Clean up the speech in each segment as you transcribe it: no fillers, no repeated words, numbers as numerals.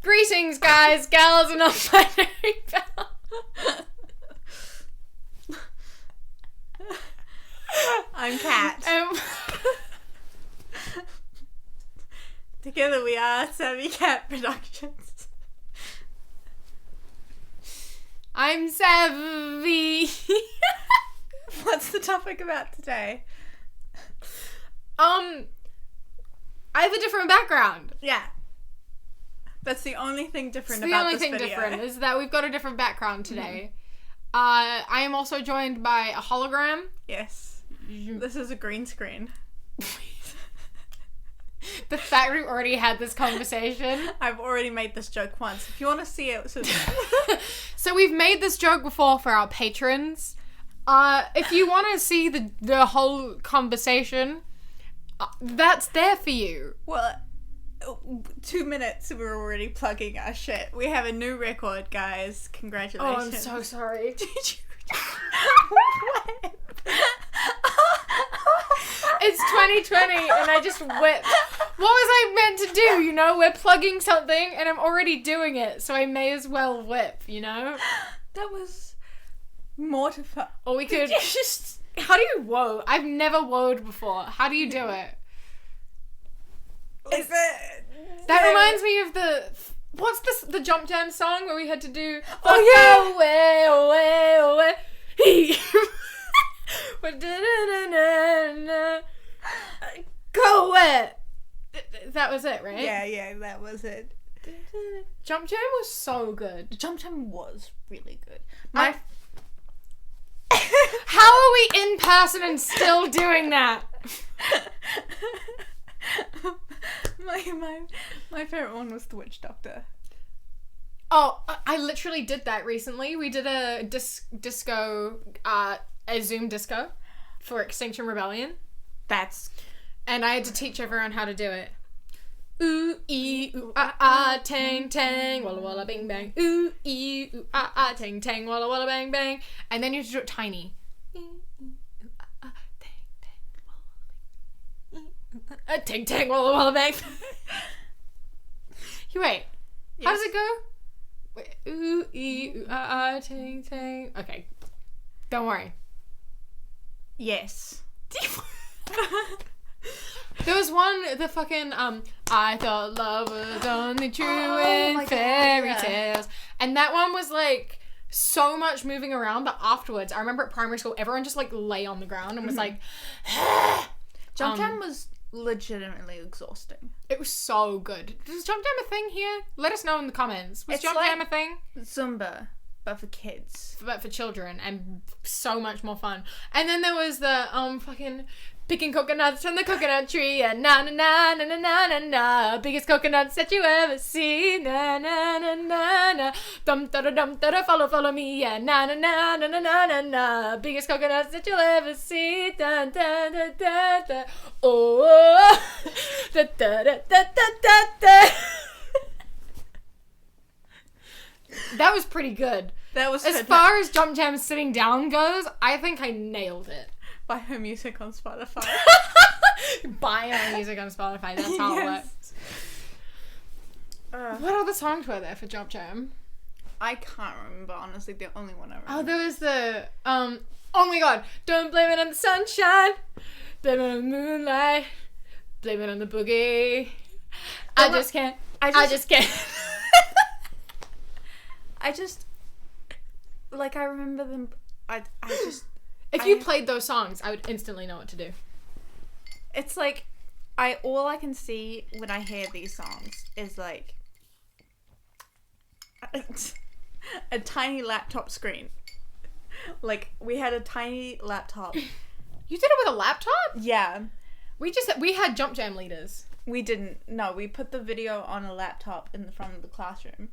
Greetings, guys, gals, and non-binary pals. I'm Kat. Together we are SavvyCat Productions. I'm Savvy. What's the topic about today? I have a different background. Yeah. That's the only thing different It's about the this only thing video. different is that we've got a different background today. I am also joined by a hologram. Yes. This is a green screen. The fact we already had this conversation. I've already made this joke once. If you want to see it, So we've made this joke before for our patrons. If you want to see the whole conversation, that's there for you. well, 2 minutes we're already plugging our shit. We have a new record, guys. Congratulations. Oh, I'm so sorry. Did you? What? It's 2020 and I just whipped. What was I meant to do, you know? We're plugging something and I'm already doing it, so I may as well whip, you know? That was mortifying. Or we could... Did you just... How do you woe? I've never woed before. How do you do it? Is it... That reminds me of the... What's this? The Jump Jam song where we had to do... Oh, yeah! Away, away, away. Go away. That was it, right? Yeah, that was it. Jump Jam was so good. Jump Jam was really good. How are we in person and still doing that? my favorite one was the Witch Doctor. Oh, I literally did that recently. We did a disco, a Zoom disco for Extinction Rebellion. And I had to teach everyone how to do it. Ooh, ee, ooh, ah, tang, tang, walla, walla, bing, bang. Ooh, ee, ooh, ah, tang, tang, walla, walla, bang, bang. And then you have to do it tiny. Tang, tang, walla, walla, bang. You wait. Yes. How does it go? Wait. Ooh, ee, ooh, tang, tang. Okay. Don't worry. Yes. There was one, the fucking, I thought love was only true in fairy tales. And that one was, like, so much moving around, but afterwards, I remember at primary school, everyone just, like, lay on the ground and was like, Jump Jam was legitimately exhausting. It was so good. Is Jump Jam a thing here? Let us know in the comments. Was It's Jump like Jam a thing? Zumba, but for kids. But for children, and so much more fun. And then there was the, fucking... Picking coconuts from the coconut tree, and na na na na na na na na. Biggest coconuts that you ever see, na na na na na. Dum da da follow me, yeah, na na na na na na na na. Biggest coconuts that you'll ever see, da da da da da. Oh, da da da da da da. That was pretty good. That was as far as Jump Jam sitting down goes. I think I nailed it. Buy her music on Spotify. Buy our music on Spotify. That's how it works. What other songs were there for Jump Jam? I can't remember, honestly. The only one I remember. Oh, there was the oh my god, don't blame it on the sunshine, blame it on the moonlight, blame it on the boogie. I just can't. I just can't. I remember them. If you played those songs, I would instantly know what to do. It's like, all I can see when I hear these songs is like a tiny laptop screen. Like, we had a tiny laptop. You did it with a laptop? Yeah. We had Jump Jam leaders. We didn't. No, we put the video on a laptop in the front of the classroom.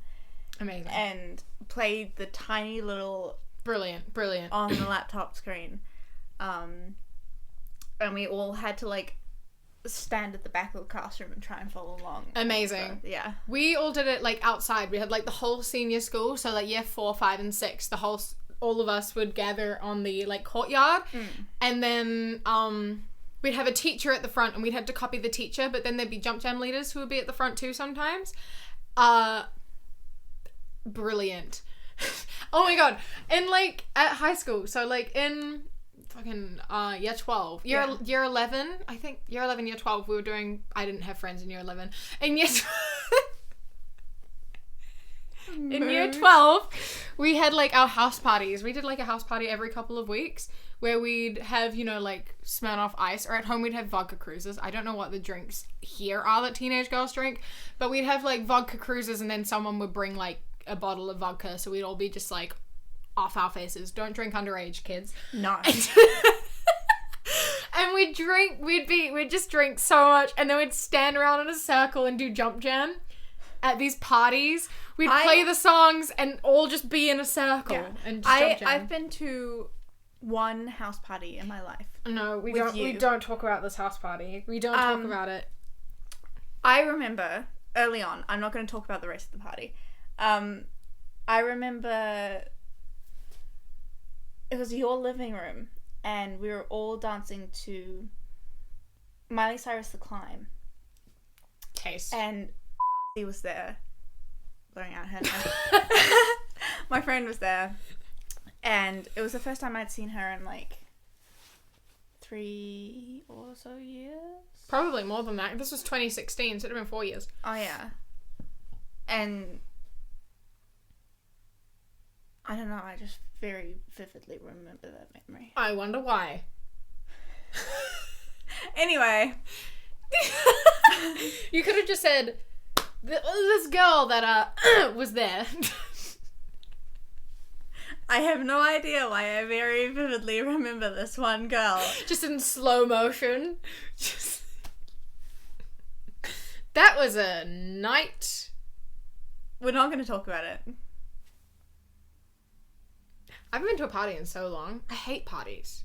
Amazing. And played the tiny little... Brilliant. On the laptop screen. And we all had to, like, stand at the back of the classroom and try and follow along. Amazing. So, yeah. We all did it, like, outside. We had, like, the whole senior school, so, like, year 4, 5, and 6, all of us would gather on the, like, courtyard. And then, we'd have a teacher at the front, and we'd have to copy the teacher, but then there'd be Jump Jam leaders who would be at the front too sometimes. brilliant. Oh my god. And like at high school, so like in fucking year 12, year 11, I think year 11, year 12, we were doing, I didn't have friends in year 11. And in year 12, we had like our house parties. We did like a house party every couple of weeks where we'd have, you know, like Smirnoff Ice, or at home we'd have vodka cruises. I don't know what the drinks here are that teenage girls drink, but we'd have like vodka cruises, and then someone would bring like a bottle of vodka, so we'd all be just like off our faces. Don't drink underage, kids. No. And we'd just drink so much, and then we'd stand around in a circle and do jump jam at these parties. We'd play the songs and all just be in a circle and just jump jam. I've been to one house party in my life. No, we don't talk about this house party. We don't talk about it. I remember early on, I'm not going to talk about the rest of the party. I remember it was your living room, and we were all dancing to Miley Cyrus' The Climb. Taste. And he was there, blowing out her nose. My friend was there, and it was the first time I'd seen her in like 3 or so years. Probably more than that. This was 2016, so it would have been 4 years. Oh yeah. And I don't know, I just very vividly remember that memory. I wonder why. Anyway. You could have just said, this girl that was there. I have no idea why I very vividly remember this one girl. Just in slow motion. That was a night. We're not going to talk about it. I haven't been to a party in so long. I hate parties.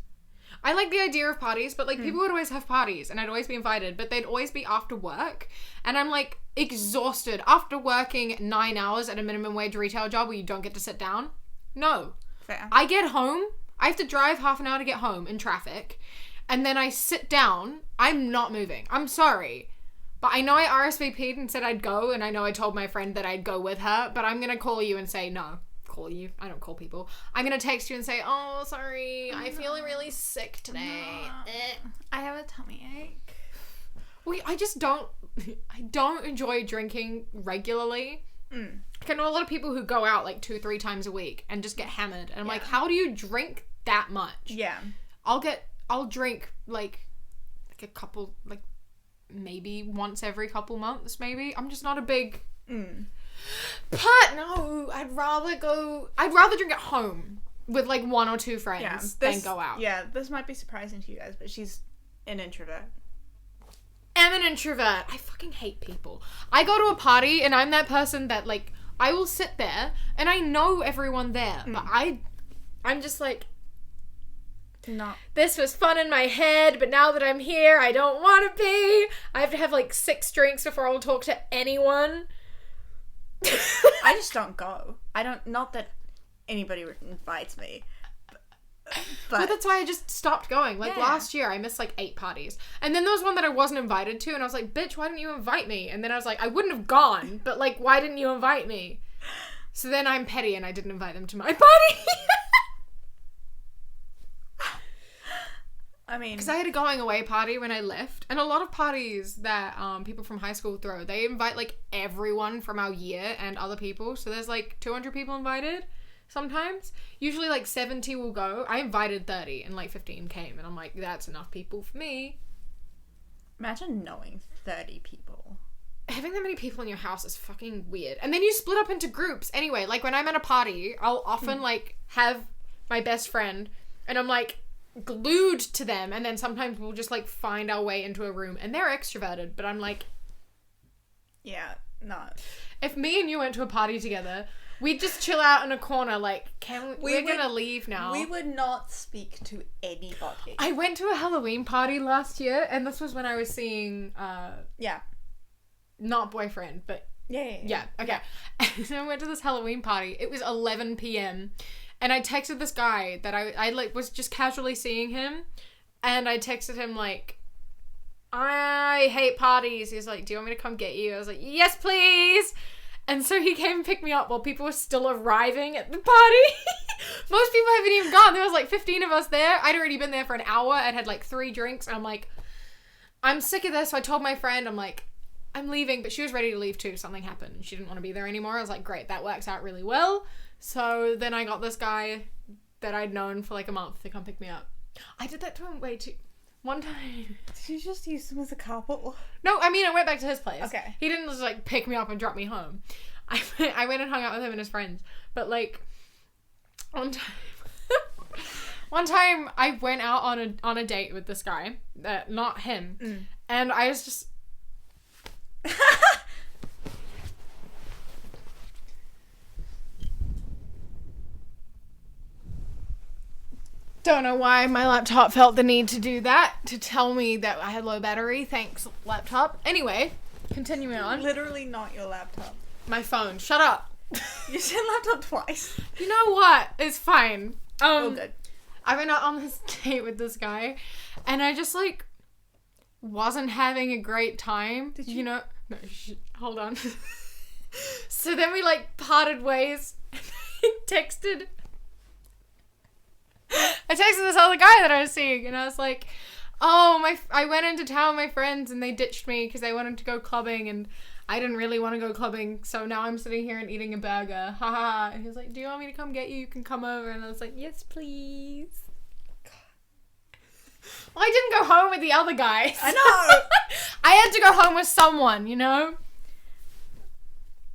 I like the idea of parties, but like people would always have parties and I'd always be invited, but they'd always be after work, and I'm like exhausted after working 9 hours at a minimum wage retail job where you don't get to sit down. No. Fair. I get home, I have to drive half an hour to get home in traffic, and then I sit down. I'm not moving. I'm sorry. But I know I RSVP'd and said I'd go, and I know I told my friend that I'd go with her, but I'm going to call you and say no. Call you. I don't call people. I'm going to text you and say, oh, sorry, I'm feeling really sick today. I have a tummy ache. I don't enjoy drinking regularly. Like, I know a lot of people who go out like 2-3 times a week and just get hammered, and I'm like, how do you drink that much? Yeah. I'll drink like a couple, like maybe once every couple months, maybe. I'm just not a big but no, I'd rather drink at home with like 1 or 2 friends than go out. Yeah, this might be surprising to you guys, but she's an introvert. I'm an introvert. I fucking hate people. I go to a party and I'm that person that like, I will sit there and I know everyone there, but I'm just like, no. This was fun in my head, but now that I'm here, I don't want to be. I have to have like 6 drinks before I'll talk to anyone. I just don't go. Not that anybody invites me. But that's why I just stopped going. Like last year, I missed like 8 parties. And then there was one that I wasn't invited to, and I was like, bitch, why didn't you invite me? And then I was like, I wouldn't have gone, but like, why didn't you invite me? So then I'm petty and I didn't invite them to my party. I mean, because I had a going away party when I left, and a lot of parties that people from high school throw, they invite like everyone from our year and other people. So there's like 200 people invited sometimes. Usually like 70 will go. I invited 30 and like 15 came, and I'm like, that's enough people for me. Imagine knowing 30 people. Having that many people in your house is fucking weird. And then you split up into groups. Anyway, like when I'm at a party, I'll often like have my best friend, and I'm like glued to them, and then sometimes we'll just like find our way into a room, and they're extroverted, but I'm like, yeah, no. If me and you went to a party together, we'd just chill out in a corner like, we're gonna leave now. We would not speak to anybody. I went to a Halloween party last year, and this was when I was seeing not boyfriend, but yeah, okay. And I went to this Halloween party. It was 11 p.m. and I texted this guy that I like was just casually seeing him, and I texted him like, I hate parties. He's like, do you want me to come get you? I was like, yes, please. And so he came and picked me up while people were still arriving at the party. Most people haven't even gone. There was like 15 of us there. I'd already been there for an hour. I'd had like 3 drinks. And I'm like, I'm sick of this. So I told my friend, I'm like, I'm leaving. But she was ready to leave too. Something happened. And she didn't want to be there anymore. I was like, great. That works out really well. So then I got this guy that I'd known for like a month to come pick me up. I did that to him way too... One time. Did you just use him as a couple? No, I mean, I went back to his place. Okay. He didn't just, like, pick me up and drop me home. I went and hung out with him and his friends. But, like, one time I went out on a date with this guy. Not him. Mm. And I was just... Don't know why my laptop felt the need to do that, to tell me that I had low battery. Thanks, laptop. Anyway, continuing on. Literally not your laptop. My phone. Shut up. You said laptop twice. You know what? It's fine. Oh, good. I went out on this date with this guy, and I just, like, wasn't having a great time. Did you? You know? No, hold on. So then we, like, parted ways. I texted this other guy that I was seeing, and I was like, oh, I went into town with my friends, and they ditched me because they wanted to go clubbing, and I didn't really want to go clubbing, so now I'm sitting here and eating a burger. Ha ha. And he was like, do you want me to come get you? You can come over. And I was like, yes, please. Well, I didn't go home with the other guys. I know. I had to go home with someone, you know?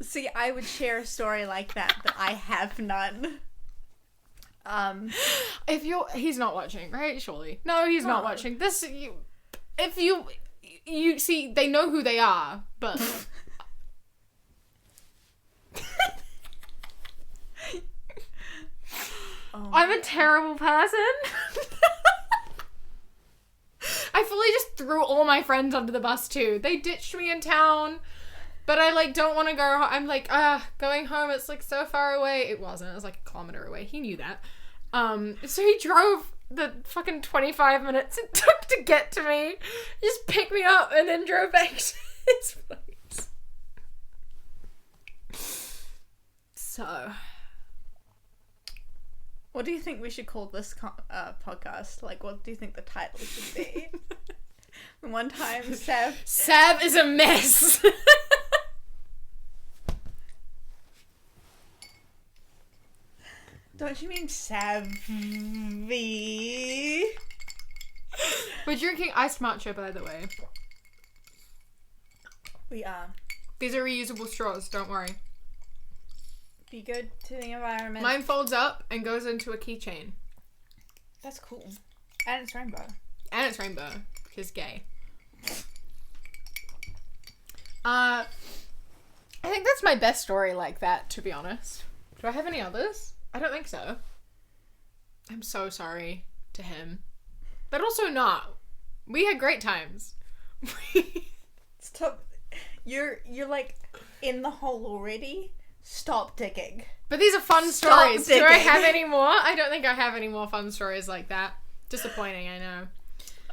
See, I would share a story like that, but I have none. He's not watching, right? Surely. No, he's not watching. You see, they know who they are, but... I'm a terrible person. I fully just threw all my friends under the bus too. They ditched me in town, but I like don't want to go. I'm like, going home. It's like so far away. It wasn't. It was like a kilometer away. He knew that. So he drove the fucking 25 minutes it took to get to me. He just picked me up and then drove back to his place. So, what do you think we should call this podcast? Like, what do you think the title should be? One time, Sav is a mess. Don't you mean Savvy? We're drinking iced matcha, by the way. We are. These are reusable straws, don't worry. Be good to the environment. Mine folds up and goes into a keychain. That's cool. And it's rainbow. And it's rainbow, because gay. I think that's my best story like that, to be honest. Do I have any others? I don't think so. I'm so sorry to him. But also not. We had great times. Stop. You're like in the hole already. Stop digging. But these are fun stories. Do I have any more? I don't think I have any more fun stories like that. Disappointing, I know.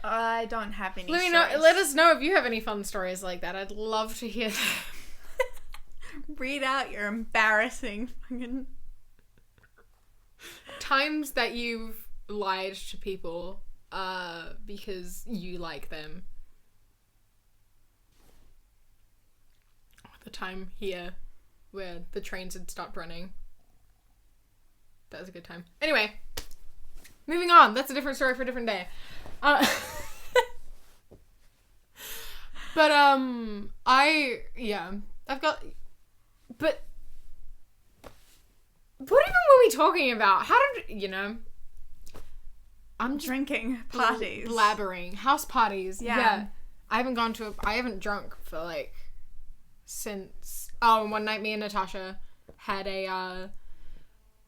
I don't have any stories. Let us know if you have any fun stories like that. I'd love to hear them. Read out your embarrassing fucking... times that you've lied to people because you like them. The time here where the trains had stopped running. That was a good time. Anyway, moving on. That's a different story for a different day. But I've got... But what even were we talking about? How did, I'm drinking parties. Blabbering. House parties. Yeah. I haven't drunk for since, one night me and Natasha had a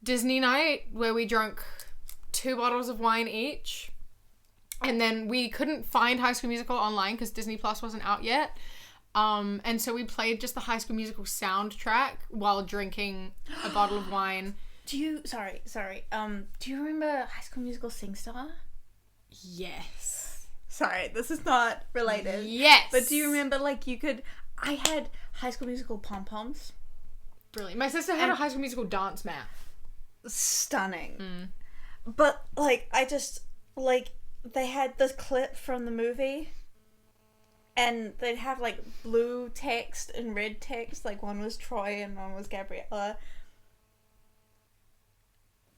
Disney night where we drank 2 bottles of wine each. And then we couldn't find High School Musical online because Disney Plus wasn't out yet. And so we played just the High School Musical soundtrack while drinking a bottle of wine. Do you remember High School Musical SingStar? Yes. Sorry, this is not related. Yes. But do you remember, I had High School Musical pom-poms? Brilliant. My sister had a High School Musical dance mat. Stunning. But, like, I just, like, they had this clip from the movie, and they'd have, like, blue text and red text, like, one was Troy and one was Gabriella.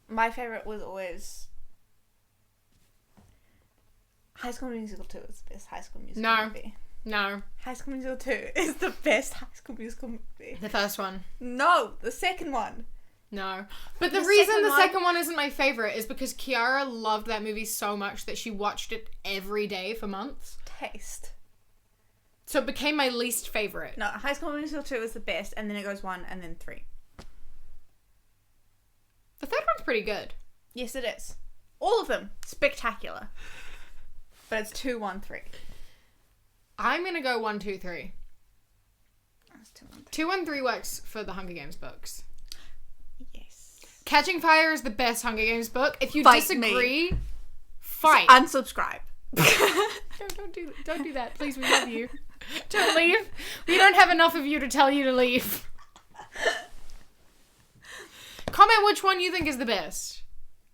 My favourite was always High School Musical 2 is the best High School Musical movie. No. High School Musical 2 is the best High School Musical movie. The first one. No, the second one. No. But the reason the second one isn't my favourite is because Kiara loved that movie so much that she watched it every day for months. Taste. So it became my least favourite. No, High School Musical 2 is the best, and then it goes 1 and then 3. The third one's pretty good. Yes, it is. All of them. Spectacular. But it's 2, 1, 3. I'm going to go 1, 2, 3. That's 2, 1, 3. 2, 1, 3 works for the Hunger Games books. Yes. Catching Fire is the best Hunger Games book. If you disagree, fight. Unsubscribe. Don't do that. Please, we love you. Don't leave. We don't have enough of you to tell you to leave. Comment which one you think is the best.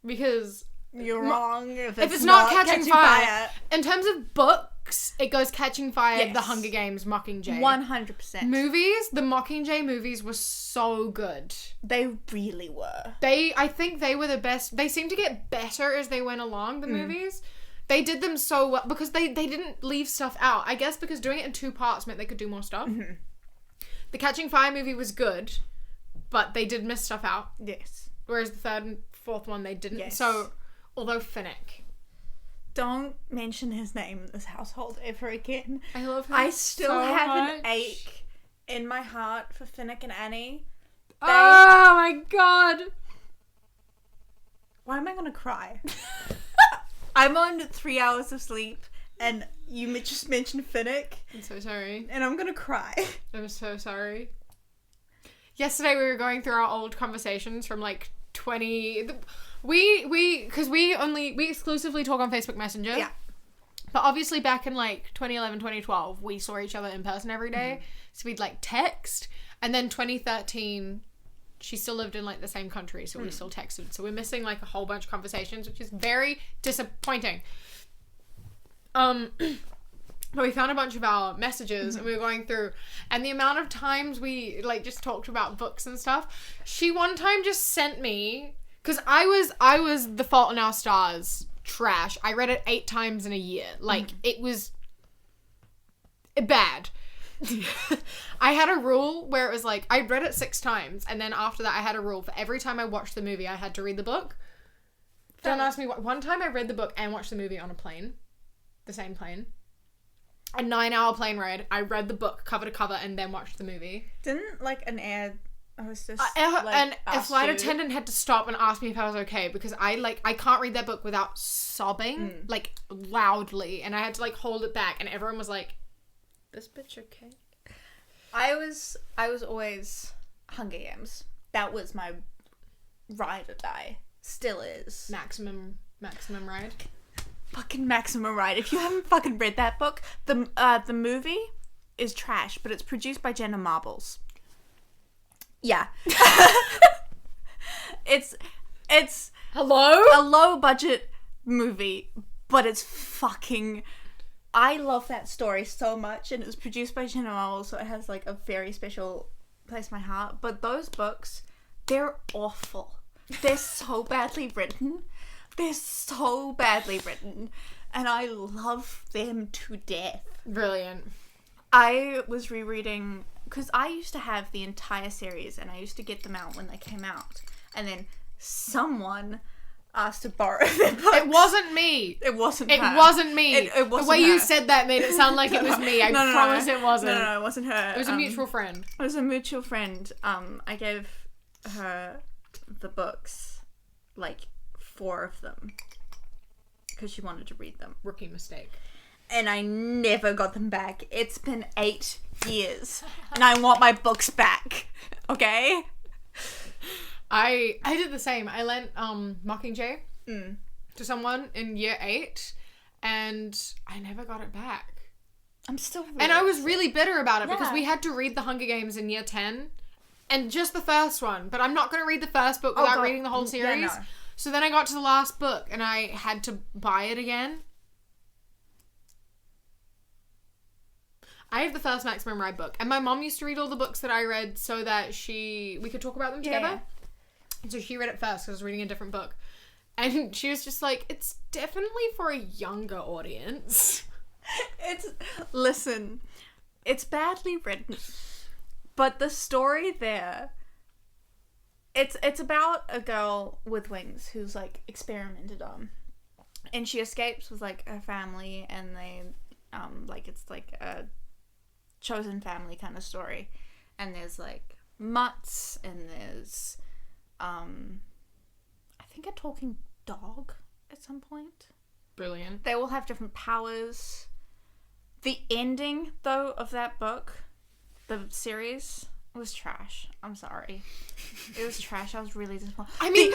Because you're wrong if it's not Catching Fire. In terms of books, it goes Catching Fire, yes. The Hunger Games, Mockingjay. 100%. Movies, the Mockingjay movies were so good. They really were. I think they were the best. They seemed to get better as they went along, the movies. They did them so well because they didn't leave stuff out. I guess because doing it in 2 parts meant they could do more stuff. Mm-hmm. The Catching Fire movie was good, but they did miss stuff out. Yes. Whereas the 3rd and 4th one, they didn't. Yes. So, although Finnick. Don't mention his name in this household ever again. I love him I still so have much. an ache in my heart for Finnick and Annie. Oh my god. Why am I gonna cry? I'm on 3 hours of sleep and you just mentioned Finnick. I'm so sorry. And I'm gonna cry. I'm so sorry. Yesterday we were going through our old conversations from like 20... Because we exclusively talk on Facebook Messenger. Yeah. But obviously back in like 2011, 2012, we saw each other in person every day. Mm-hmm. So we'd like text. And then 2013, she still lived in like the same country. So we still texted. So we're missing like a whole bunch of conversations, which is very disappointing. But we found a bunch of our messages and we were going through, and the amount of times we like just talked about books and stuff. She one time just sent me, because I was The Fault in Our Stars trash. I read it 8 times in a year. Like it was bad. I had a rule where it was like I read it 6 times, and then after that I had a rule for every time I watched the movie I had to read the book. Don't ask me what. One time I read the book and watched the movie on a plane, the same plane. A 9-hour plane ride. I read the book cover to cover and then watched the movie. Didn't like an air hostess and a flight attendant had to stop and ask me if I was okay, because I can't read that book without sobbing like loudly, and I had to like hold it back, and everyone was like, "This bitch okay?" I was always Hunger Games. That was my ride or die. Still is. Maximum ride. Fucking Maximum Ride. If you haven't fucking read that book, the movie is trash, but it's produced by Jenna Marbles. Yeah. It's Hello? a low budget movie, but it's fucking... I love that story so much, and it was produced by Jenna Marbles, so it has like a very special place in my heart. But those books, they're awful. They're so badly written. They're so badly written, and I love them to death. Brilliant. I was rereading, because I used to have the entire series, and I used to get them out when they came out, and then someone asked to borrow their books. It wasn't me. It wasn't It her. wasn't me. It wasn't the way her. you said that made it sound like it was me. I promise it wasn't. No, it wasn't her. It was a mutual friend. It was a mutual friend. I gave her the books, like 4 of them, because she wanted to read them. Rookie mistake. And I never got them back. It's been 8 years, and I want my books back. Okay? I did the same. I lent Mockingjay to someone in year 8, and I never got it back. I'm still really and I was really bitter about it because Yeah. we had to read The Hunger Games in year 10 And just the first one. But I'm not going to read the first book without reading the whole series. Yeah, no. So then I got to the last book and I had to buy it again. I have the first Maximum Ride book. And my mom used to read all the books that I read so that we could talk about them together. Yeah. And so she read it first because I was reading a different book. And she was just like, it's definitely for a younger audience. Listen, it's badly written. But the story there, it's about a girl with wings who's, like, experimented on. And she escapes with, like, her family and they, it's like a chosen family kind of story. And there's, like, mutts and there's, I think a talking dog at some point. Brilliant. They all have different powers. The ending, though, of that book, the series, was trash. I'm sorry. It was trash. I was really disappointed. I mean...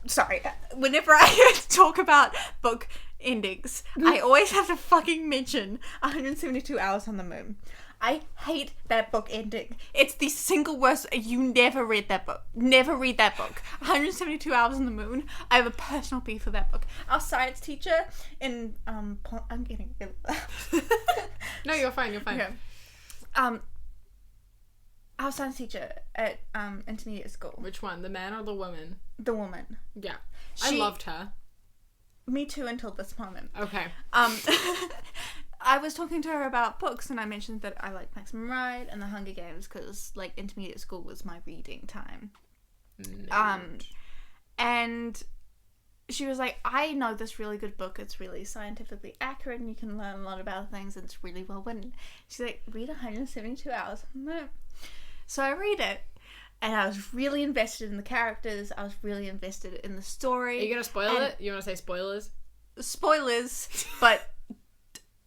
Sorry. Whenever I talk about book endings, I always have to fucking mention 172 Hours on the Moon. I hate that book ending. It's the single worst. You never read that book. Never read that book. 172 Hours on the Moon. I have a personal beef for that book. Our science teacher in I'm getting No, you're fine. You're fine. Okay. Our science teacher at intermediate school. Which one? The man or the woman? The woman. Yeah. I loved her. Me too until this moment. Okay. I was talking to her about books and I mentioned that I like Maximum Ride and The Hunger Games because, like, intermediate school was my reading time. And she was like, I know this really good book. It's really scientifically accurate and you can learn a lot about things and it's really well written. She's like, read 172 Hours. So I read it and I was really invested in the characters. I was really invested in the story. Are you going to spoil it? You want to say spoilers? Spoilers, but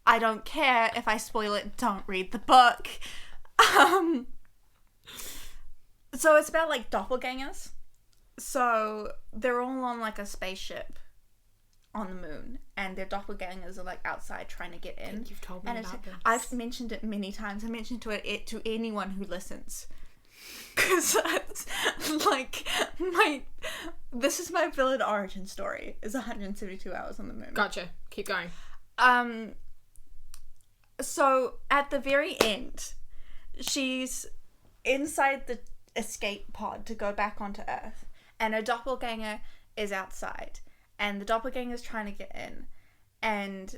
I don't care if I spoil it. Don't read the book. So it's about, like, doppelgangers. So they're all on, like, a spaceship on the moon, and their doppelgangers are, like, outside trying to get in. I think you've told me about this. I've mentioned it many times. I mentioned it to anyone who listens. Because it's, like, this is my villain origin story, is 172 Hours on the Moon. Gotcha. Keep going. So at the very end, she's inside the escape pod to go back onto Earth, and a doppelganger is outside, and the doppelganger's trying to get in, and,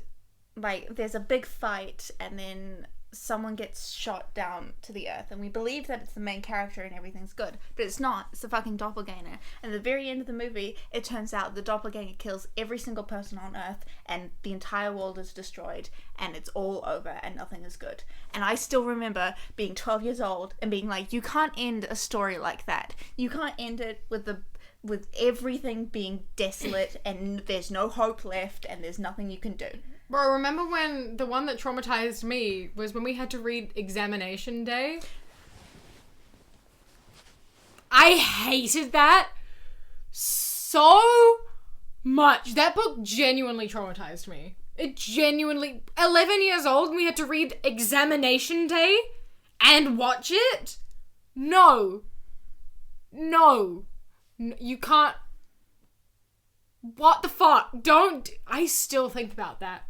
like, there's a big fight, and then someone gets shot down to the Earth, and we believe that it's the main character and everything's good, but it's not. It's the fucking doppelganger. And at the very end of the movie, it turns out the doppelganger kills every single person on Earth, and the entire world is destroyed, and it's all over, and nothing is good. And I still remember being 12 years old and being like, you can't end a story like that. You can't end it with everything being desolate, and there's no hope left, and there's nothing you can do. Bro, remember when the one that traumatized me was when we had to read Examination Day? I hated that so much. That book genuinely traumatized me. It genuinely... 11 years old and we had to read Examination Day and watch it? No. You can't... What the fuck? Don't... I still think about that.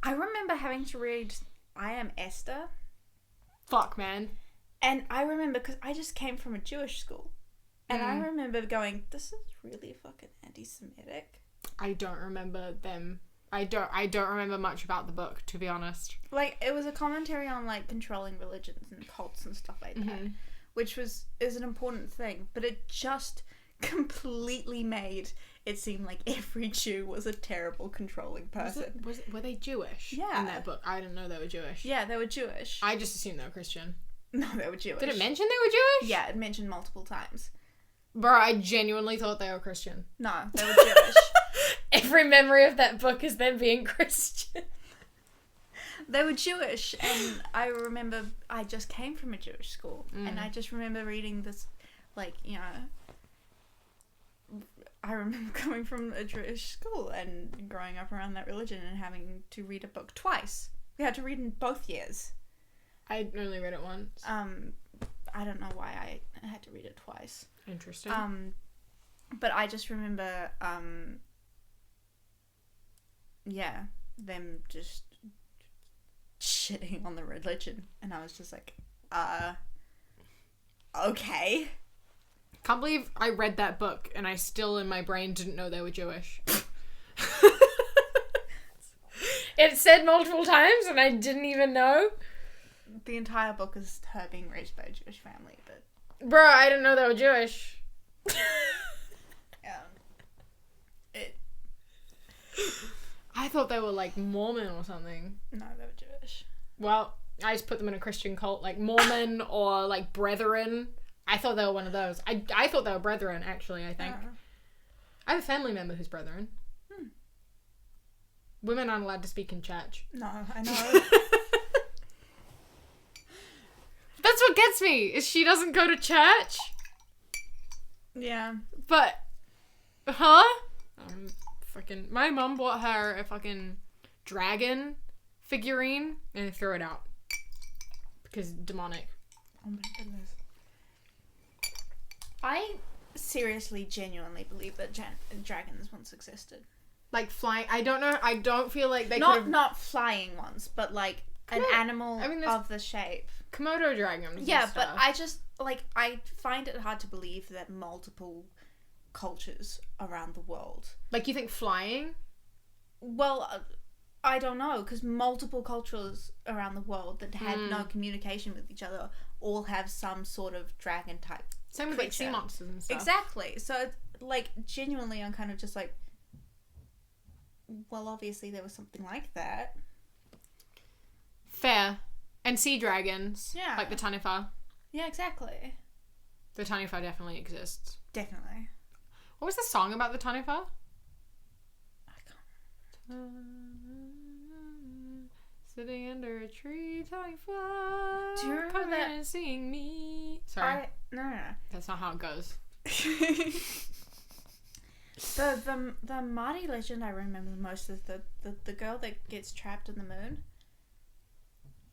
I remember having to read I Am Esther. Fuck, man. And I remember, because I just came from a Jewish school. And I remember going, this is really fucking anti-Semitic. I don't remember them. I don't remember much about the book, to be honest. Like, it was a commentary on, like, controlling religions and cults and stuff like that. Which is an important thing. But it just completely made it seem like every Jew was a terrible, controlling person. Were they Jewish? Yeah. In that book? I didn't know they were Jewish. Yeah, they were Jewish. I just assumed they were Christian. No, they were Jewish. Did it mention they were Jewish? Yeah, it mentioned multiple times. Bro, I genuinely thought they were Christian. No, they were Jewish. Every memory of that book is them being Christian. They were Jewish, and I remember I just came from a Jewish school, and I just remember reading this, like, you know, I remember coming from a Jewish school and growing up around that religion and having to read a book twice. We had to read in both years. I only read it once. I don't know why I had to read it twice. Interesting. But I just remember, them just shitting on the religion, and I was just like, okay. Can't believe I read that book and I still in my brain didn't know they were Jewish. It said multiple times and I didn't even know. The entire book is her being raised by a Jewish family, but... Bro, I didn't know they were Jewish. I thought they were like Mormon or something. No, they were Jewish. Well, I just put them in a Christian cult, like Mormon or like Brethren. I thought they were one of those. I thought they were Brethren, actually, I think. I have a family member who's Brethren. Women aren't allowed to speak in church. No, I know. That's what gets me, is she doesn't go to church. Yeah. But, my mum bought her a fucking dragon figurine and threw it out. Because demonic. Oh my goodness. I seriously, genuinely believe that dragons once existed. Like flying, I don't feel like they could've... Not flying ones, but like an animal of the shape. Komodo dragons. Yeah, but I just, like, I find it hard to believe that multiple cultures around the world... Like, you think flying? Well, I don't know, because multiple cultures around the world that had no communication with each other all have some sort of dragon type. Same with like sea monsters and stuff. Exactly. So, like, genuinely, I'm kind of just like, well, obviously there was something like that. Fair. And sea dragons. Yeah. Like the Taniwha. Yeah, exactly. The Taniwha definitely exists. Definitely. What was the song about the Taniwha? I can't. Sitting under a tree, Taniwha. Do you remember come that? and sing me. Sorry. No. That's not how it goes. The Maori legend I remember the most is the girl that gets trapped in the moon.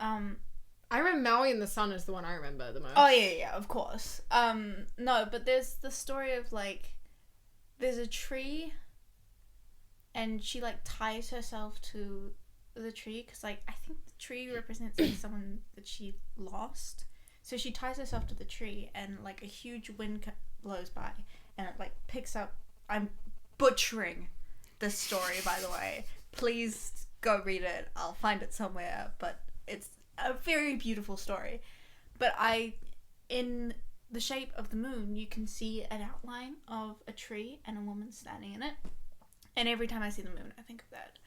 I remember Maui in the Sun is the one I remember the most. Oh yeah, of course. No, but there's the story of like, there's a tree, and she like ties herself to the tree because like I think the tree represents like someone that she lost. So she ties herself to the tree, and like a huge wind blows by, and it like picks up. I'm butchering this story, by the way. Please go read it. I'll find it somewhere, but it's a very beautiful story. But in the shape of the moon, you can see an outline of a tree and a woman standing in it. And every time I see the moon, I think of that.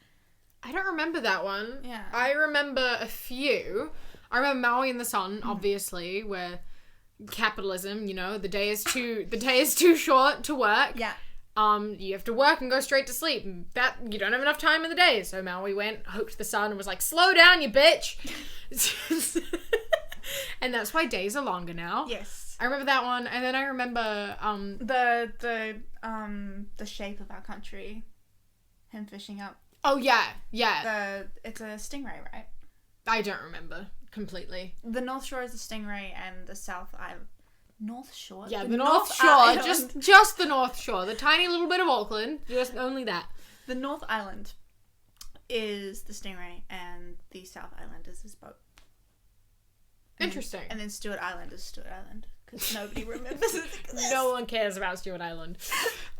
I don't remember that one. Yeah. I remember a few. I remember Maui in the Sun, obviously, where capitalism, you know, the day is too short to work. Yeah. You have to work and go straight to sleep. That you don't have enough time in the day. So Maui went, hooked the sun, and was like, "Slow down, you bitch." And that's why days are longer now. Yes. I remember that one, and then I remember the shape of our country, him fishing up. Oh yeah. It's a stingray, right? I don't remember completely. The North Shore is the stingray, and the South Island. North Shore? Yeah, the North Shore, just the North Shore, the tiny little bit of Auckland, just only that. The North Island is the stingray, and the South Island is his boat. Interesting. And then Stewart Island is Stewart Island, because nobody remembers it. No one cares about Stewart Island.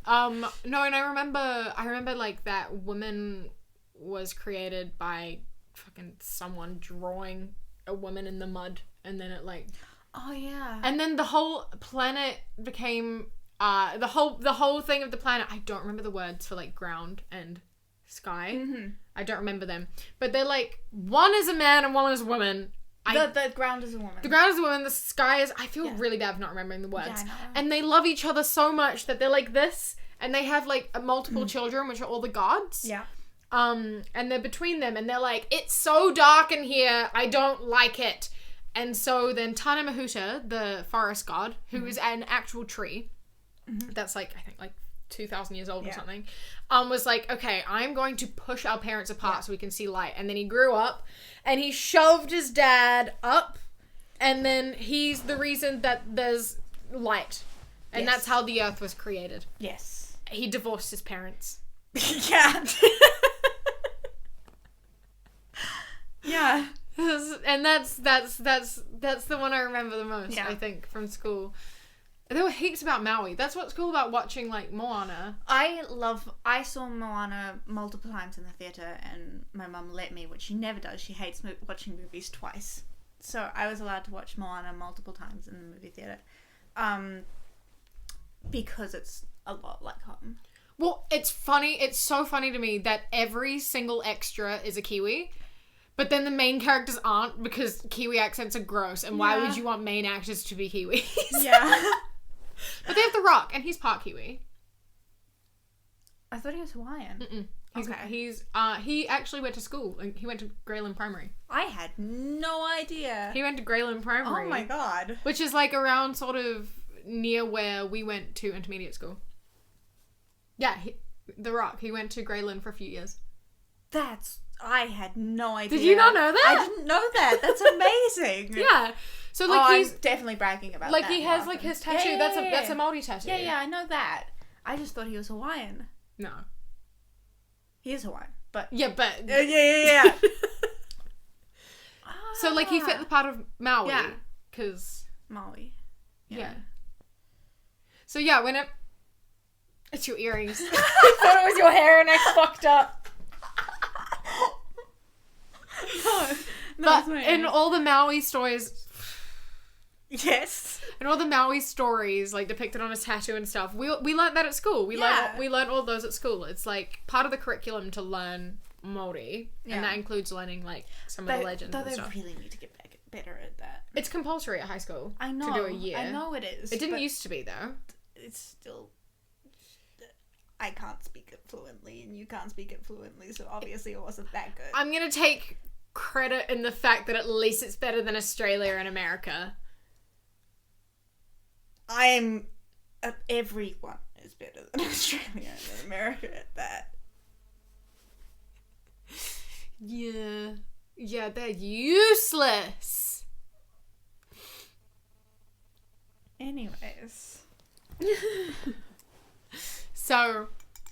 No, and I remember like that woman was created by fucking someone drawing a woman in the mud, and then it like... Oh yeah. And then the whole planet became the whole thing of the planet. I don't remember the words for like ground and sky. Mm-hmm. I don't remember them. But they're like one is a man and one is a woman. The ground is a woman. The ground is a woman. The sky is. I feel really bad for not remembering the words. Yeah, I know. And they love each other so much that they're like this, and they have like multiple children, which are all the gods. Yeah. And they're between them, and they're like, it's so dark in here. I don't like it. And so then Tane Mahuta, the forest god, who is an actual tree, that's like, I think like 2,000 years old or something, was like, okay, I'm going to push our parents apart so we can see light. And then he grew up and he shoved his dad up And then he's the reason that there's light. And Yes. that's how the earth was created. Yes. He divorced his parents. Yeah. Yeah. And that's the one I remember the most, Yeah. I think, from school. There were heaps about Maui. That's what's cool about watching, like, Moana. I saw Moana multiple times in the theatre, and my mum let me, which she never does. She hates watching movies twice. So I was allowed to watch Moana multiple times in the movie theatre. Because it's a lot like home. Well, it's funny. It's so funny to me that every single extra is a Kiwi. But then the main characters aren't, because Kiwi accents are gross. And why would you want main actors to be Kiwis? Yeah. But they have The Rock, and he's part Kiwi. I thought he was Hawaiian. He actually went to school. He went to Greyland Primary. I had no idea. He went to Greyland Primary. Oh my god. Which is like around sort of near where we went to intermediate school. Yeah, The Rock. He went to Greyland for a few years. I had no idea. Did you not know that? I didn't know that. That's amazing. Yeah. So like he's I'm definitely bragging about like that. he has like his tattoo. Yeah, That's a Maori tattoo. Yeah, I know that. I just thought he was Hawaiian. No. He is Hawaiian, but Yeah, but yeah. So like he fit the part of Maui. Yeah. Cause Maui. yeah. So yeah, when it's your earrings. I thought it was your hair and I fucked up. No, But it's my in ears. all the Maui stories, Yes. and all the Maui stories like depicted on his tattoo and stuff, we learned that at school. We learned all those at school. It's like part of the curriculum to learn Maori, and that includes learning like some of the legends and they stuff. really need to get better at that. It's compulsory at high school. I know. To do a year. I know it is. It didn't but used to be though. it's still. I can't speak it fluently, and you can't speak it fluently, so obviously it wasn't that good. I'm gonna take credit in the fact that at least it's better than Australia and America. Everyone is better than Australia and America at that. Yeah, they're useless. Anyways. So,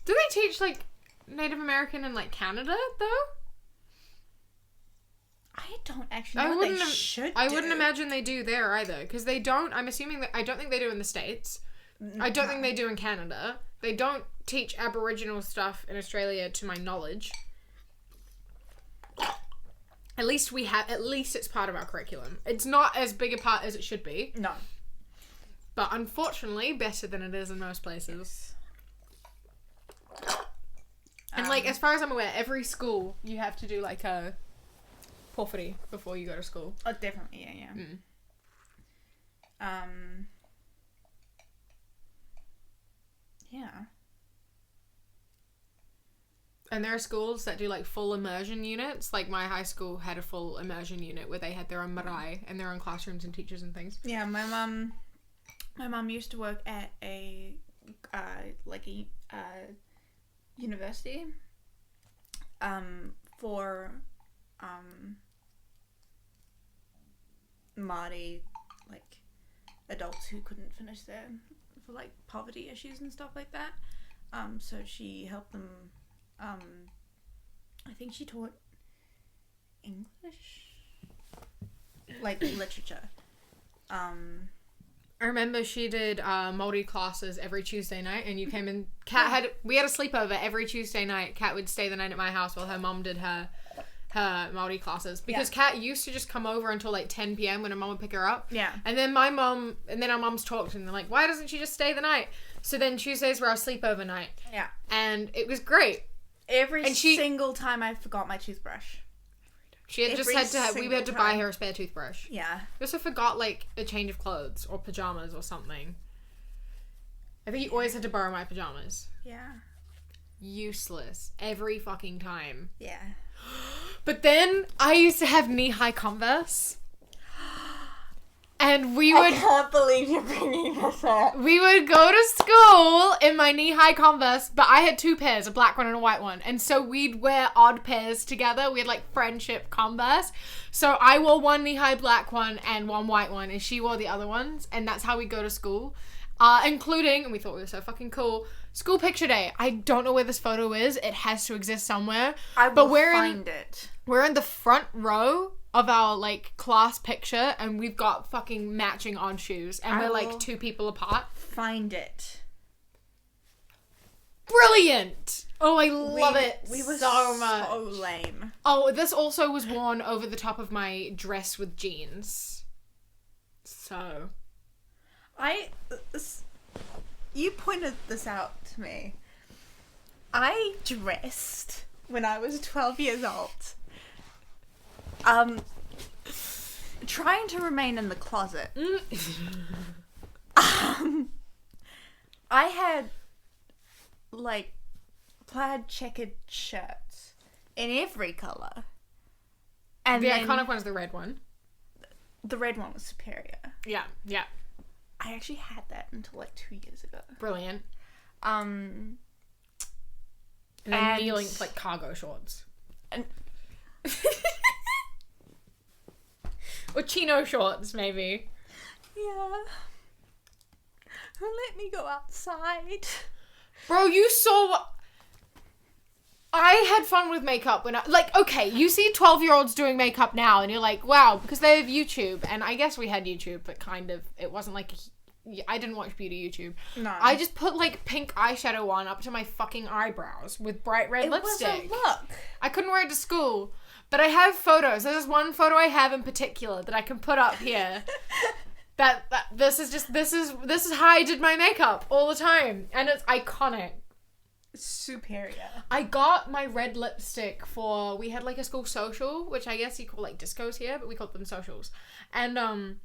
do they teach like Native American in like Canada though? I don't actually know. They should. I wouldn't imagine they do there either, because they don't. I'm assuming that I don't think they do in the States. I don't think they do in Canada. They don't teach Aboriginal stuff in Australia, to my knowledge. At least it's part of our curriculum. It's not as big a part as it should be. No. But unfortunately, better than it is in most places. And like, as far as I'm aware, every school you have to do like a porphyry before you go to school. Oh, definitely, yeah. Yeah. And there are schools that do like full immersion units. Like my high school had a full immersion unit where they had their own marae and their own classrooms and teachers and things. Yeah, my mum used to work at a university for Maori like adults who couldn't finish for like poverty issues and stuff like that. So she helped them. I think she taught English, like literature. I remember she did Maori classes every Tuesday night, and you came in. We had a sleepover every Tuesday night. Kat would stay the night at my house while her mom did her Maori classes, because Kat used to just come over until like 10 p.m. when her mom would pick her up. Yeah. And then our moms talked, and they're like, "Why doesn't she just stay the night?" So then Tuesdays were our sleepover night. Yeah. And it was great. Single time I forgot my toothbrush. She had we had to buy her a spare toothbrush. Yeah. We also forgot like a change of clothes or pajamas or something. I think you always had to borrow my pajamas. Yeah. Useless. Every fucking time. Yeah. But then I used to have knee-high Converse. And we I would can't believe you're bringing this up. we would go to school in my knee-high Converse, but I had 2 pairs, a black one and a white one. And so we'd wear odd pairs together. We had like friendship Converse. So I wore one knee-high black one and one white one, and she wore the other ones. And that's how we go to school. Including, and we thought we were so fucking cool, school picture day. I don't know where this photo is. It has to exist somewhere. But we're find it. We're in the front row of our like class picture, and we've got fucking matching on shoes, and we're like 2 people apart. Find it. Brilliant! Oh, I love it. We were so much. So lame. Oh, this also was worn over the top of my dress with jeans. So, you pointed this out to me. I dressed when I was 12 years old. Trying to remain in the closet. I had, like, plaid checkered shirts in every colour. And the then iconic one is the red one. the red one was superior. Yeah, yeah. I actually had that until, like, 2 years ago. Brilliant. And then knee-length, like, cargo shorts. And or chino shorts, maybe. yeah. Who let me go outside? Bro, you saw... I had fun with makeup when I... Like, okay, you see 12-year-olds doing makeup now, and you're like, wow, because they have YouTube. And I guess we had YouTube, but kind of... It wasn't like... I didn't watch beauty YouTube. No. I just put, like, pink eyeshadow on up to my fucking eyebrows with bright red lipstick. It was a look. I couldn't wear it to school. But I have photos. There's one photo I have in particular that I can put up here. This is how I did my makeup all the time. And it's iconic. Superior. I got my red lipstick for... We had, like, a school social, which I guess you call, like, discos here, but we called them socials. And,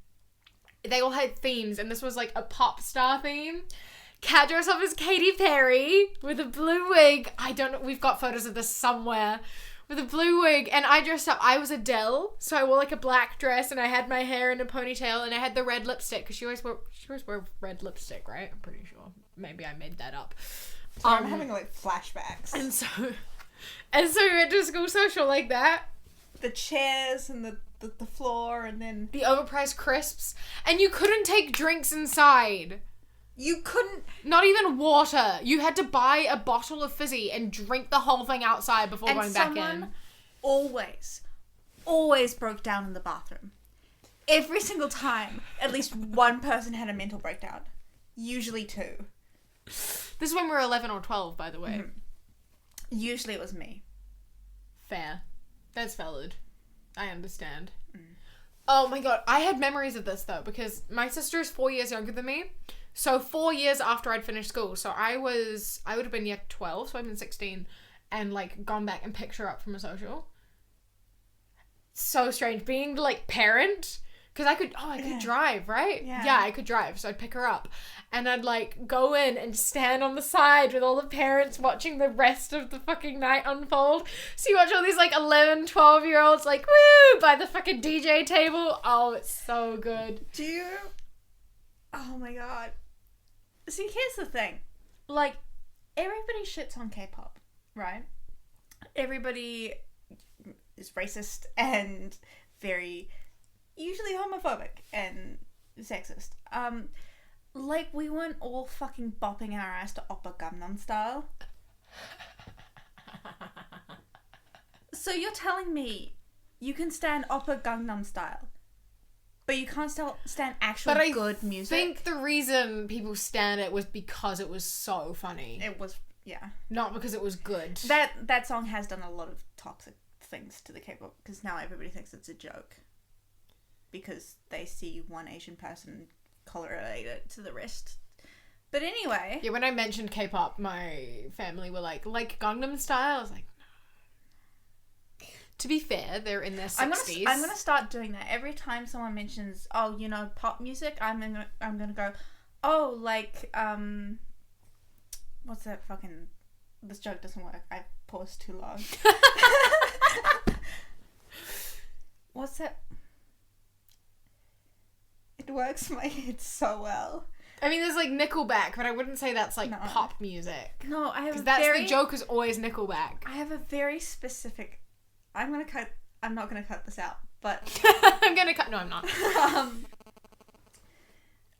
they all had themes, and this was, like, a pop star theme. Kat dressed up as Katy Perry with a blue wig. I don't know. We've got photos of this somewhere. With a blue wig, and I dressed up. I was Adele, so I wore like a black dress, and I had my hair in a ponytail, and I had the red lipstick because she always wore red lipstick, right? I'm pretty sure. Maybe I made that up. I'm having like flashbacks. And so we went to a school social like that. The chairs and the floor, and then The overpriced crisps, and you couldn't take drinks inside. you couldn't. Not even water. You had to buy a bottle of fizzy and drink the whole thing outside before going back in. Always broke down in the bathroom. Every single time, at least one person had a mental breakdown. Usually 2. This is when we were 11 or 12, by the way. Mm-hmm. Usually it was me. Fair. That's valid. I understand. Oh my god, I had memories of this though, because my sister is 4 years younger than me. So 4 years after I'd finished school, so I would have been year 12, so I've been 16, and like gone back and picked her up from a social. So strange, being like parent, because I could drive, right? Yeah, I could drive, so I'd pick her up, and I'd like go in and stand on the side with all the parents watching the rest of the fucking night unfold. So you watch all these like 11, 12-year-olds like woo by the fucking DJ table. Oh, it's so good. Oh my god. See, here's the thing. Like, everybody shits on K-pop, right? Everybody is racist and very usually homophobic and sexist. Like, we weren't all fucking bopping our ass to Oppa Gangnam Style. So you're telling me you can stand Oppa Gangnam Style, but you can't stand actual good music? I think the reason people stand it was because it was so funny. It was, yeah. Not because it was good. That song has done a lot of toxic things to the K-pop, because now everybody thinks it's a joke. Because they see one Asian person correlate it to the rest. But anyway. Yeah, when I mentioned K-pop, my family were like Gangnam Style? I was like, no. To be fair, they're in their 60s. I'm gonna start doing that. Every time someone mentions, oh, you know, pop music, I'm gonna go, oh, like, what's that fucking... This joke doesn't work. I paused too long. What's that... It works in my head so well. I mean, there's like Nickelback, but I wouldn't say that's like No. pop music. No, I have Because that's the joke is always Nickelback. I have a very specific... I'm not gonna cut this out, but... I'm gonna cut... No, I'm not.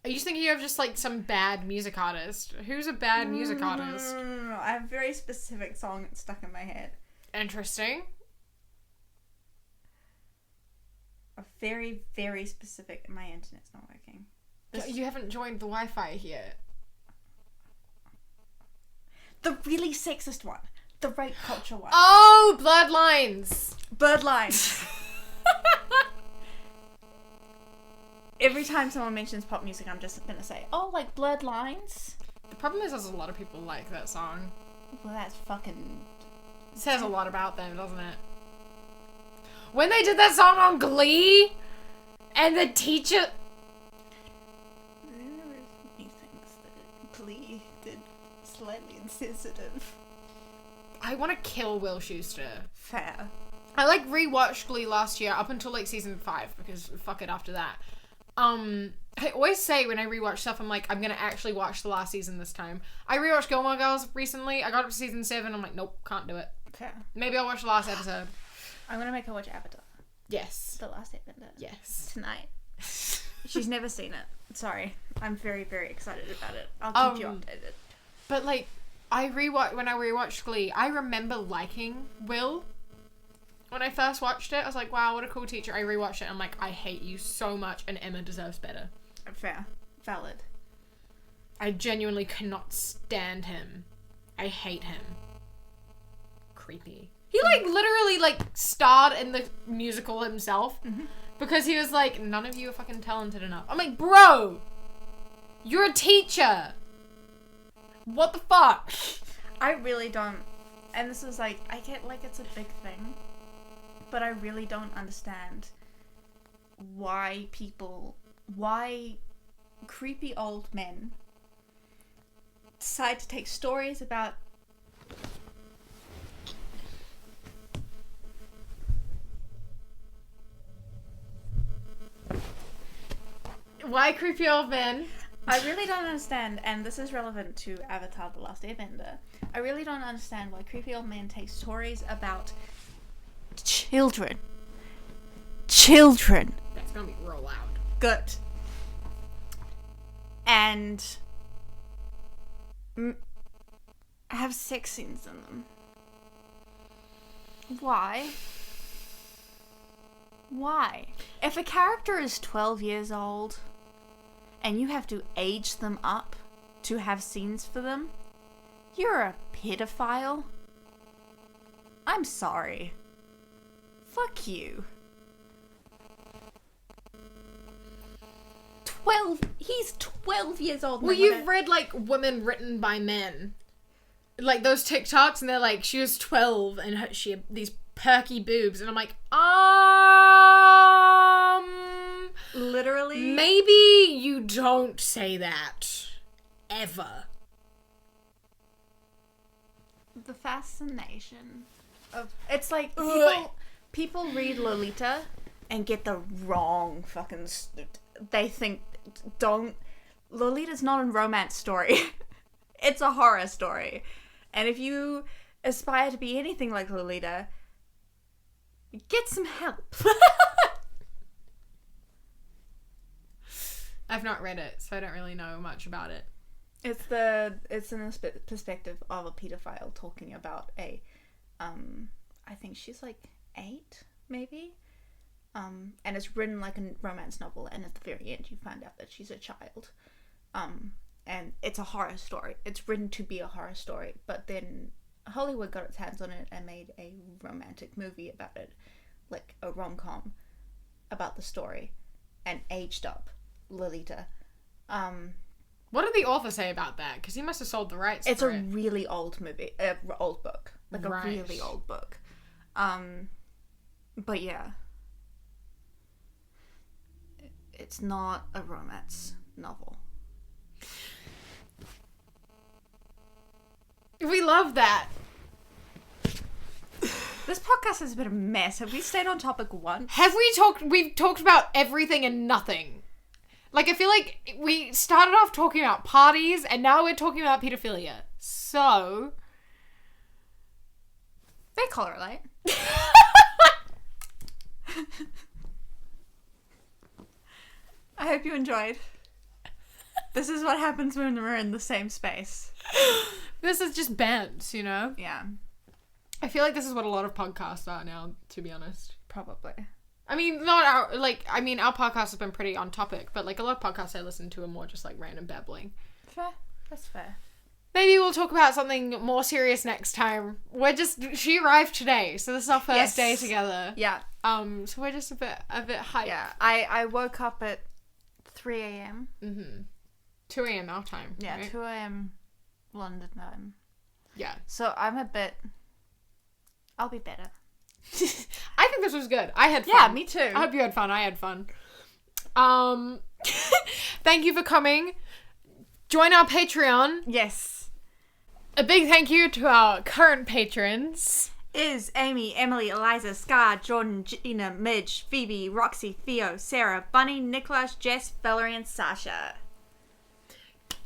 Are you thinking of just like some bad music artist? Who's a bad music artist? No. I have a very specific song that's stuck in my head. Interesting. A very, very specific... My internet's not working. You haven't joined the Wi-Fi here. The really sexist one. The rape culture one. Oh, Bloodlines. Birdlines. Every time someone mentions pop music, I'm just gonna say, oh, like Bloodlines? The problem is there's a lot of people like that song. Well, that's fucking... It says a lot about them, doesn't it? When they did that song on Glee, and the teacher... There were many things that Glee did slightly insensitive. I want to kill Will Schuester. Fair. I like rewatched Glee last year up until like season 5 because fuck it after that. I always say when I rewatch stuff, I'm like, I'm gonna actually watch the last season this time. I rewatched Gilmore Girls recently. I got up to season 7. I'm like, nope, can't do it. Fair. Maybe I'll watch the last episode. I'm gonna make her watch Avatar. Yes. The last Airbender. Yes. Tonight. She's never seen it. Sorry. I'm very, very excited about it. I'll keep you updated. But like, when I rewatched Glee, I remember liking Will. When I first watched it, I was like, wow, what a cool teacher. I rewatched it and I'm like, I hate you so much and Emma deserves better. Fair. Valid. I genuinely cannot stand him. I hate him. Creepy. He like literally like starred in the musical himself because he was like, none of you are fucking talented enough. I'm like, bro, you're a teacher. What the fuck? I really don't, and this is like, I get like it's a big thing, but I really don't understand why creepy old men decide to take stories about Why creepy old men? I really don't understand, and this is relevant to Avatar: The Last Airbender. I really don't understand why creepy old men take stories about children. Children. That's gonna be real loud. Good. And have sex scenes in them. Why? Why? If a character is 12 years old and you have to age them up to have scenes for them, you're a pedophile. I'm sorry. Fuck you. 12. He's 12 years old. Well, you've read like women written by men, like those TikToks, and they're like, she was 12 and she had these perky boobs, and I'm like, literally. Maybe you don't say that ever. The fascination of it's like Ugh. people read Lolita and get the wrong fucking. They think Lolita's not a romance story. It's a horror story, and if you aspire to be anything like Lolita, get some help. I've not read it, so I don't really know much about it. It's in the perspective of a pedophile talking about a, I think she's like 8, maybe, and it's written like a romance novel, and at the very end you find out that she's a child, and it's a horror story. It's written to be a horror story, but then Hollywood got its hands on it and made a romantic movie about it, like a rom-com about the story, and aged up Lolita. What did the author say about that? Because he must have sold the rights. It's for a it. really old movie, old book, like Right. a really old book. But yeah, it's not a romance novel. We love that. This podcast has been a mess. Have we stayed on topic once? Have we talked? We've talked about everything and nothing. Like, I feel like we started off talking about parties, and now we're talking about pedophilia. So... They correlate. I hope you enjoyed. This is what happens when we're in the same space. This is just bands, you know? Yeah. I feel like this is what a lot of podcasts are now, to be honest. Probably. I mean, not our, like, I mean, our podcast has been pretty on topic, but, like, a lot of podcasts I listen to are more just, like, random babbling. Fair. That's fair. Maybe we'll talk about something more serious next time. She arrived today, so this is our first day together. Yeah. So we're just a bit hyped. Yeah. I woke up at 3 a.m. 2 a.m. our time. Yeah, right? 2 a.m. London time. Yeah. So I'll be better. I think this was good. I had fun. Yeah, me too. I hope you had fun. I had fun. Thank you for coming. Join our Patreon. Yes. A big thank you to our current patrons. Is Amy, Emily, Eliza, Scar, Jordan, Gina, Midge, Phoebe, Roxy, Theo, Sarah, Bunny, Nicholas, Jess, Valerie, and Sasha.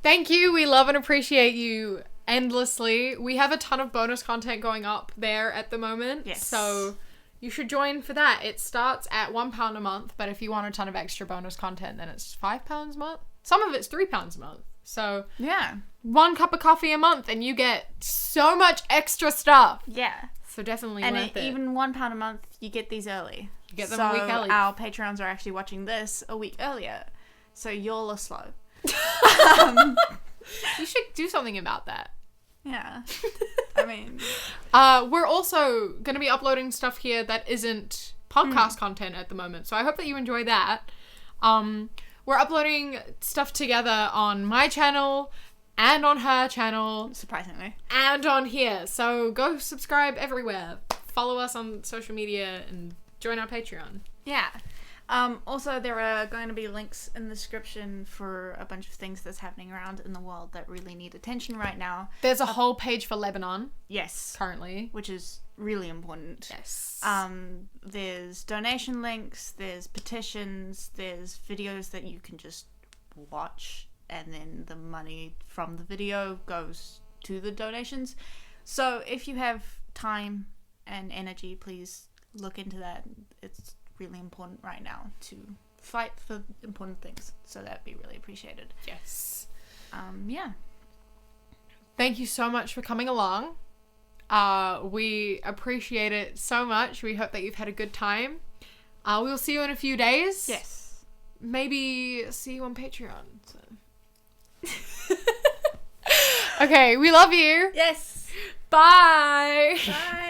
Thank you. We love and appreciate you endlessly. We have a ton of bonus content going up there at the moment. Yes. So you should join for that. It starts at £1 a month, but if you want a ton of extra bonus content, then it's £5 a month. Some of it's £3 a month. So yeah, 1 cup of coffee a month and you get so much extra stuff. Yeah. So definitely and worth it. Even £1 a month, you get these early. You get them a week early. Our Patreons are actually watching this a week earlier. So you're slow. You should do something about that. Yeah. I mean... we're also going to be uploading stuff here that isn't podcast content at the moment. So I hope that you enjoy that. We're uploading stuff together on my channel and on her channel. Surprisingly. And on here. So go subscribe everywhere. Follow us on social media and join our Patreon. Yeah. Also, there are going to be links in the description for a bunch of things that's happening around in the world that really need attention right now. There's a whole page for Lebanon. Yes. Currently. Which is really important. Yes. There's donation links, there's petitions, there's videos that you can just watch, and then the money from the video goes to the donations. So if you have time and energy, please look into that. It's really important right now to fight for important things, so that'd be really appreciated. Yes. Yeah. Thank you so much for coming along. We appreciate it so much. We hope that you've had a good time. We'll see you in a few days. Yes. Maybe see you on Patreon. So. Okay, we love you. Yes. Bye. Bye.